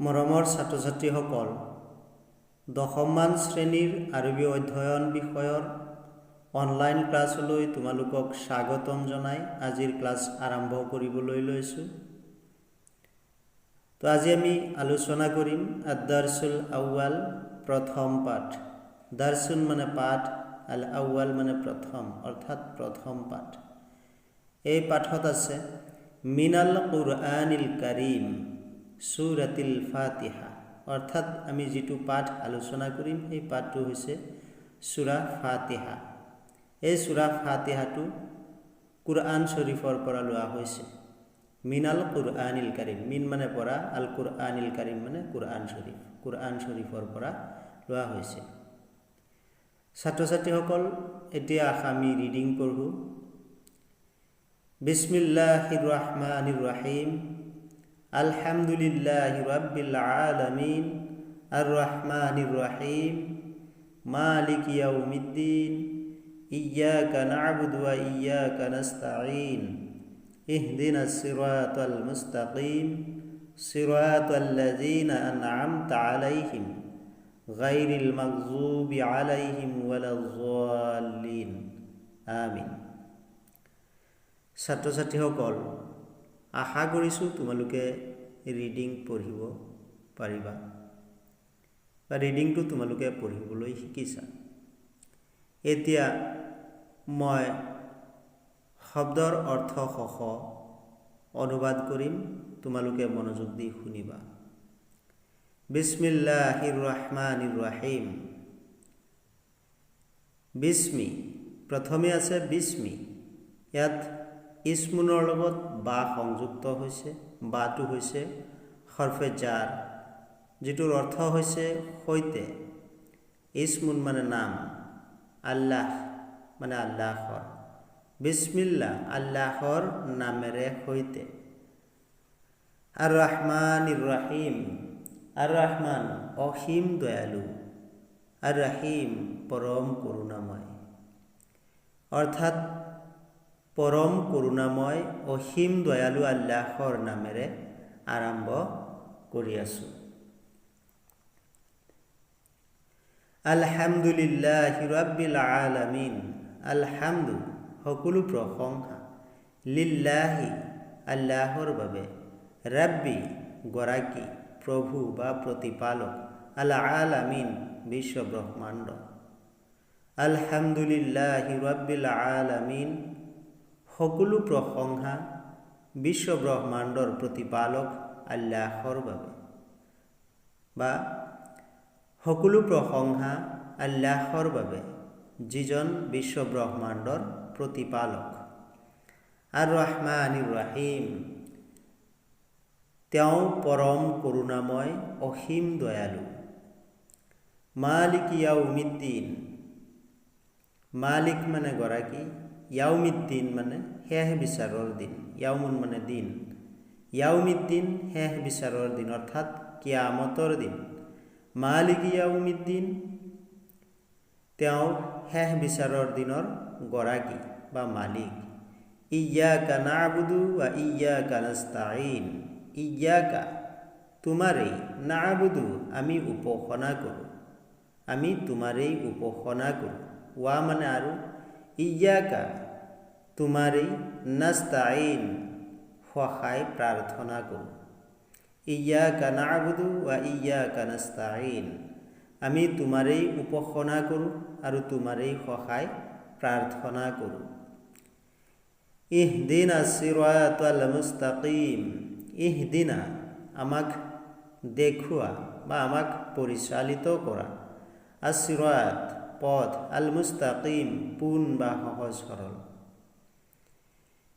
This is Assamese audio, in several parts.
মৰমৰ ছাত্ৰ ছাত্ৰীসকল, দশমমান শ্ৰেণীৰ আৰবী অধ্যয়ন বিষয়ৰ অনলাইন ক্লাছলৈ তোমালোকক স্বাগতম জনাই আজিৰ ক্লাছ আৰম্ভ কৰিবলৈ লৈছোঁ। তো আজি আমি আলোচনা কৰিম আদ-দাৰছুল আউৱাল, প্ৰথম পাঠ। দাৰছুন মানে পাঠ, আল আউৱাল মানে প্ৰথম, অৰ্থাৎ প্ৰথম পাঠ। এই পাঠত আছে মিনাল কুৰআনিল কাৰীম সূৰাতুল ফাতিহা, অৰ্থাৎ আমি যিটো পাঠ আলোচনা কৰিম সেই পাঠটো হৈছে সূৰা ফাতিহা। এই সূৰা ফাতিহাটো কুৰআন শৰীফৰ পৰা লোৱা হৈছে। মিনাল কুৰআনিল কাৰীম, মিন মানে পৰা, আল কুৰআনিল কাৰীম মানে কুৰআন শৰীফ, কুৰআন শৰীফৰ পৰা লোৱা হৈছে। ছাত্ৰ ছাত্ৰীসকল, এতিয়া আমি ৰিডিং পঢ়োঁ। বিসমিল্লাহিৰ ৰহমানিৰ ৰহিম, আলহামদুলিল্লাহি ৰাব্বিল আলামিন, আর রহমানির রহিম, মালিক ইয়াউমিদ্দিন, ইয়্যাকা না'বুদু ওয়া ইয়্যাকা নাস্তাঈন, ইহদিনাস সিরাতাল মুস্তাকিম, সিরাতাল্লাযীনা আন'আমতা আলাইহিম, গায়রিল মাগযুবি আলাইহিম ওয়ালায-যাল্লিন, আমিন। ছাত্ৰ ছাত্ৰীসকল, আশা কৰিছোঁ তোমালোকে ৰিডিং পঢ়িব পাৰিবা বা ৰিডিংটো তোমালোকে পঢ়িবলৈ শিকিছা। এতিয়া মই শব্দৰ অৰ্থসহ অনুবাদ কৰিম, তোমালোকে মনোযোগ দি শুনিবা। বিসমিল্লাহিৰ ৰহমানিৰ ৰহিম। বিস্মি, প্ৰথমে আছে বিস্মি। ইয়াত ইছমুনৰ লগত বা সংযুক্ত হৈছে। বাটো হৈছে হৰফে জাৰ, যিটোৰ অৰ্থ হৈছে সৈতে। ইছমুন মানে নাম, আল্লাহ মানে আল্লাহৰ। বিসমিল্লাহ, আল্লাহৰ নামেৰে সৈতে। আৰ ৰহমানিৰ ৰহিম, আৰ ৰহমান অসীম দয়ালু, আৰ ৰহিম পৰম কৰুণাময়, অৰ্থাৎ পৰম কৰুণাময় অসীম দয়ালু আল্লাহৰ নামেৰে আৰম্ভ কৰি আছোঁ। আলহামদুলিল্লাহি ৰাব্বিল আলামিন, আলহামদু সকলো প্ৰশংসা, লিল্লাহি আল্লাহৰ বাবে, ৰাব্বি গৰাকী, প্ৰভু বা প্ৰতিপালক, আল আলামিন বিশ্ব ব্ৰহ্মাণ্ড। আলহামদুলিল্লাহি ৰাব্বিল আলামিন সকলো প্ৰশংসা বিশ্ব ব্ৰহ্মাণ্ডৰ প্ৰতিপালক আল্লাহৰ বাবে, বা সকলো প্ৰশংসা আল্লাহৰ বাবে যিজন বিশ্ব ব্ৰহ্মাণ্ডৰ প্ৰতিপালক। আৰ ৰহমানিৰ ৰহিম, তেওঁ পৰম কৰুণাময় অসীম দয়ালু। মালিক ইয়াউমিদ্দিন, মালিক মানে গৰাকী, ইয়াউমিদ্দিন মানে শেষ বিচাৰৰ দিন, ইয়াউমুন মানে দিন, ইয়াউমিদ্দিন শেষ বিচাৰৰ দিন, অৰ্থাৎ কিয়ামতৰ দিন। মালিক ইয়াউমিদ্দিন, তেওঁ শেষ বিচাৰৰ দিনৰ গৰাকী বা মালিক। ইয়্যাকা না'বুদু ওয়া ইয়্যাকা নাস্তাঈন, ইয়্যাকা তোমাৰেই, না'বুদু আমি উপাসনা কৰোঁ, আমি তোমাৰেই উপাসনা কৰোঁ। ওয়া মানে আৰু, ইয়্যাকা তোমাৰেই, নাস্তাঈন সহায় প্ৰাৰ্থনা কৰোঁ। ইয়্যাকা না'বুদু ওয়া ইয়্যাকা নাস্তাঈন, আমি তোমাৰেই উপাসনা কৰোঁ আৰু তোমাৰেই সহায় প্ৰাৰ্থনা কৰোঁ। ইহদিনাস সিৰাতাল মুস্তাকিম, ইহদিনা আমাক দেখুওৱা বা আমাক পৰিচালিত কৰা, আস-সিৰাত পথ, আল মুস্তাকিম পোন বা সহজ সৰল।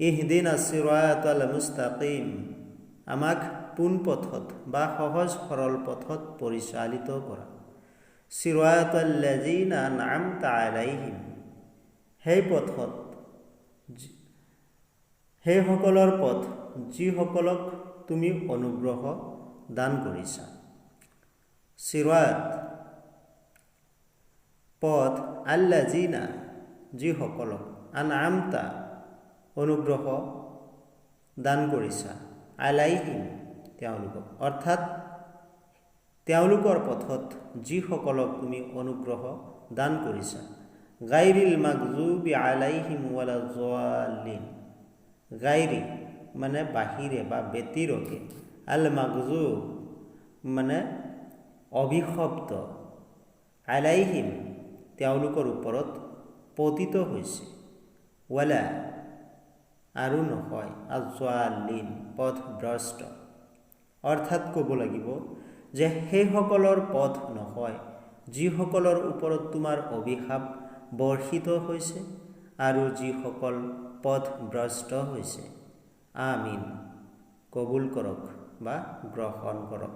ইহদিনাস সিৰাতাল মুস্তাকিম আমাক পোন পথত বা সহজ সৰল পথত পৰিচালিত কৰা। সিৰাতাল্লাযীনা আন'আমতা আলাইহিম, সেই পথত, সেইসকলৰ পথ যিসকলক তুমি অনুগ্ৰহ দান কৰিছা। সিৰাত পথ, আল্লাযীনা যিসকলক, আন'আমতা অনুগ্ৰহ দান কৰিছা, আলাইহিম তেওঁলোকক, অৰ্থাৎ তেওঁলোকৰ পথত যিসকলক তুমি অনুগ্ৰহ দান কৰিছা। গাইৰিল মাগজুবি আলাইহিম ওয়ালাজ্জালিন। গাইৰি মানে বাহিৰে বা ব্যতিৰকে, আল মাগজুব মানে অভিশপ্ত, আলাইহিম তেওঁলোকৰ ওপৰত পতিত হৈছে, ৱালা আৰু নহয়, আজ্জালিন পথভ্ৰষ্ট। অৰ্থাৎ ক'ব লাগিব যে সেইসকলৰ পথ নহয় যিসকলৰ ওপৰত তোমাৰ অভিশাপ বৰ্ষিত হৈছে আৰু যিসকল পথভ্ৰষ্ট হৈছে। আমিন, কবুল কৰক বা গ্ৰহণ কৰক।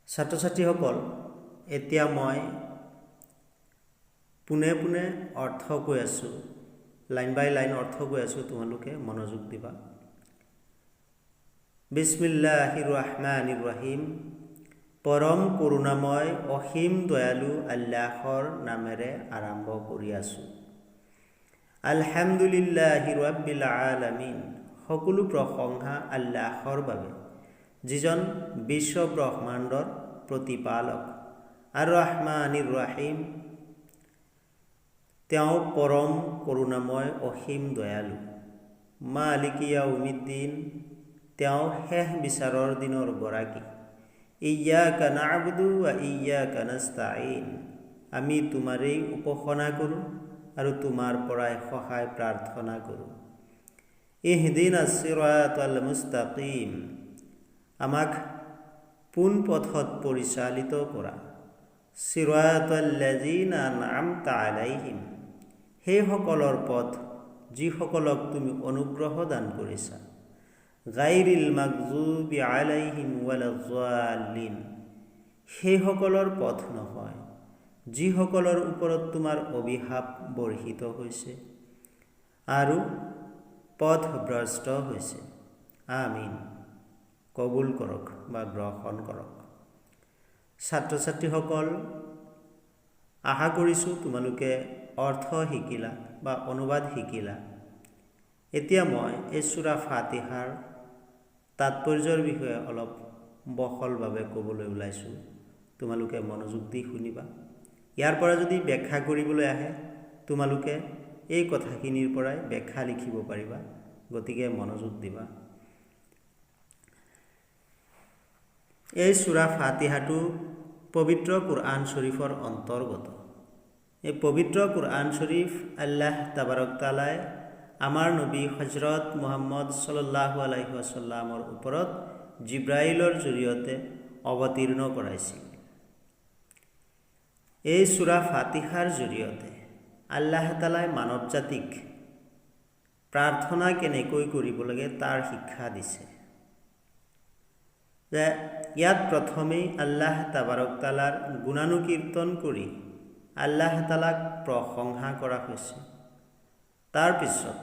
ছাত্ৰ ছাত্ৰীসকল, এতিয়া মই পোনে পোনে অৰ্থ কৈ আছোঁ, লাইন বাই লাইন অৰ্থ কৈ আছোঁ, তোমালোকে মনোযোগ দিবা। বিস্মিল্লাহিৰ ৰহমানিৰ ৰহিম। পৰম কৰুণাময় অসীম দয়ালু আল্লাহৰ নামেৰে আৰম্ভ কৰি আছোঁ। আলহামদুলিল্লাহি ৰাব্বিল আলামিন। সকলো প্ৰশংসা আল্লাহৰ বাবে, যিজন বিশ্ব ব্ৰহ্মাণ্ডৰ প্ৰতিপালক। আৰ ৰহমানিৰ ৰহিম, তেওঁ পৰম কৰুণাময় অসীম দয়ালু। মালিকি ইয়াউমিদ্দিন, তেওঁ শেষ বিচাৰৰ দিনৰ গৰাকী। ইয়্যাকা না'বুদু ওয়া ইয়্যাকা নাস্তাঈন, আমি তোমাৰেই উপাসনা কৰোঁ আৰু তোমাৰ পৰাই সহায় প্ৰাৰ্থনা কৰোঁ। ইহদিনাছ সিৰাতাল মুস্তাকিম, আমাক পোন পথত পৰিচালিত কৰা। সিৰাতাল্লাযীনা আনআমতা আলাইহিম, সেইসকলৰ পথ যিসকলক তুমি অনুগ্ৰহ দান কৰিছা। গাইৰিল মাগজুবি আলাইহিম ওয়ালাজ্জালিন, সেইসকলৰ পথ নহয় যিসকলৰ ওপৰত তোমাৰ অভিশাপ বৰ্ষিত হৈছে আৰু পথভ্ৰষ্ট হৈছে। আমিন, কবুল কৰক বা গ্ৰহণ কৰক। ছাত্ৰ ছাত্ৰীসকল, আশা কৰিছোঁ তোমালোকে অৰ্থ শিকিলা বা অনুবাদ শিকিলা। এতিয়া মই এই সূৰা ফাতিহাৰ তাৎপৰ্যৰ বিষয়ে অলপ বহলভাৱে ক'বলৈ ওলাইছোঁ, তোমালোকে মনোযোগ দি শুনিবা। ইয়াৰ পৰা যদি ব্যাখ্যা কৰিবলৈ আহে, তোমালোকে এই কথাখিনিৰ পৰাই ব্যাখ্যা লিখিব পাৰিবা, গতিকে মনোযোগ দিবা। এই সূৰা ফাতিহাটো পবিত্ৰ কুৰআন শৰীফৰ অন্তৰ্গত। এই পবিত্ৰ কুৰআন শৰীফ আল্লাহ তাবাৰক তাআলাই আমাৰ নবী হজৰত মুহাম্মদ সাল্লাল্লাহু আলাইহি ওয়াসাল্লামৰ ওপৰত জিব্ৰাইলৰ জৰিয়তে অৱতীৰ্ণ কৰাইছিল। এই সূৰা ফাতিহাৰ জৰিয়তে আল্লাহ তাআলাই মানৱ জাতিক প্ৰাৰ্থনা কেনেকৈ কৰিব লাগে তাৰ শিক্ষা দিছে। যে ইয়াত প্ৰথমেই আল্লাহ তাবাৰক তাআলাৰ গুণানুকীৰ্তন কৰি আল্লাহ তাআলাক প্ৰশংসা কৰা হৈছে। তাৰপিছত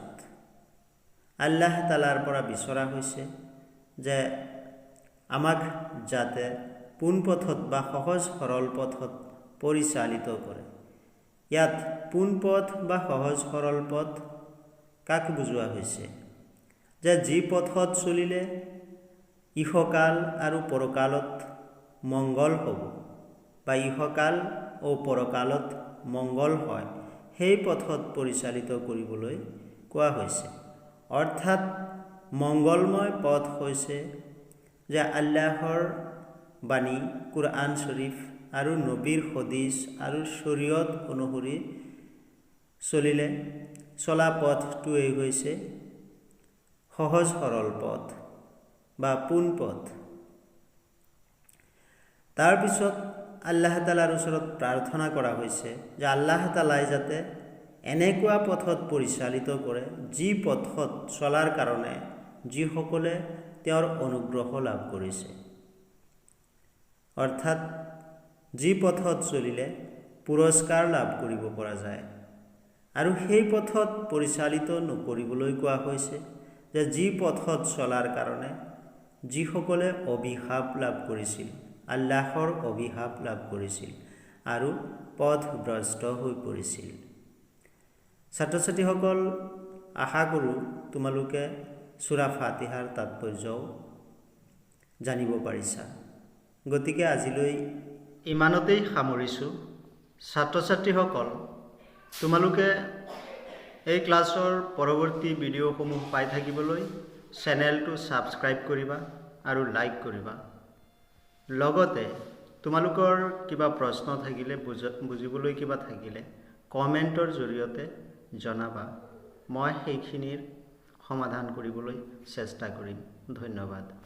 আল্লাহ তাআলাৰ পৰা বিচৰা হৈছে যে আমাক যাতে পোনপথত বা সহজ সৰল পথত পৰিচালিত কৰে। ইয়াত পোনপথ বা সহজ সৰল পথ কাক বুজোৱা হৈছে? যে যি পথত চলিলে ইহকাল আৰু পৰকালত মংগল হ'ব বা ইহকাল ও পৰকালত মংগল হয়, সেই পথত পৰিচালিত কৰিবলৈ কোৱা হৈছে। অৰ্থাৎ মংগলময় পথ হৈছে যে আল্লাহৰ বাণী কুৰআন শৰীফ আৰু নবীৰ হদিছ আৰু শৰীয়ত অনুসৰি চলিলে চলা পথটোৱেই হৈছে সহজ সৰল পথ বা পোনপথ। তাৰপিছত আল্লাহ তাআলাৰ ওচৰত প্ৰাৰ্থনা কৰা হৈছে যে আল্লাহ তাআলাই যাতে এনেকুৱা পথত পৰিচালিত কৰে যি পথত চলাৰ কাৰণে যিসকলে তেওঁৰ অনুগ্ৰহ লাভ কৰিছে। অৰ্থাৎ যি পথত চলিলে পুৰস্কাৰ লাভ কৰিব পৰা যায়। আৰু সেই পথত পৰিচালিত নকৰিবলৈ কোৱা হৈছে যে যি পথত চলাৰ কাৰণে যিসকলে অভিশাপ লাভ কৰিছিল, আল্লাহৰ অভিশাপ লাভ কৰিছিল আৰু পথভ্ৰষ্ট হৈ পৰিছিল। ছাত্ৰ ছাত্ৰীসকল, আশা কৰোঁ তোমালোকে সূৰা ফাতিহাৰ তাৎপৰ্যও জানিব পাৰিছা। গতিকে আজিলৈ ইমানতেই সামৰিছোঁ। ছাত্ৰ ছাত্ৰীসকল, তোমালোকে এই ক্লাছৰ পৰৱৰ্তী ভিডিঅ'সমূহ পাই থাকিবলৈ চেনেলটো ছাবস্ক্ৰাইব কৰিবা আৰু লাইক কৰিবা। লগতে তোমালোকৰ কিবা প্ৰশ্ন থাকিলে, বুজিবলৈ কিবা থাকিলে কমেণ্টৰ জৰিয়তে জনাবা। মই সেইখিনিৰ সমাধান কৰিবলৈ চেষ্টা কৰিম। ধন্যবাদ।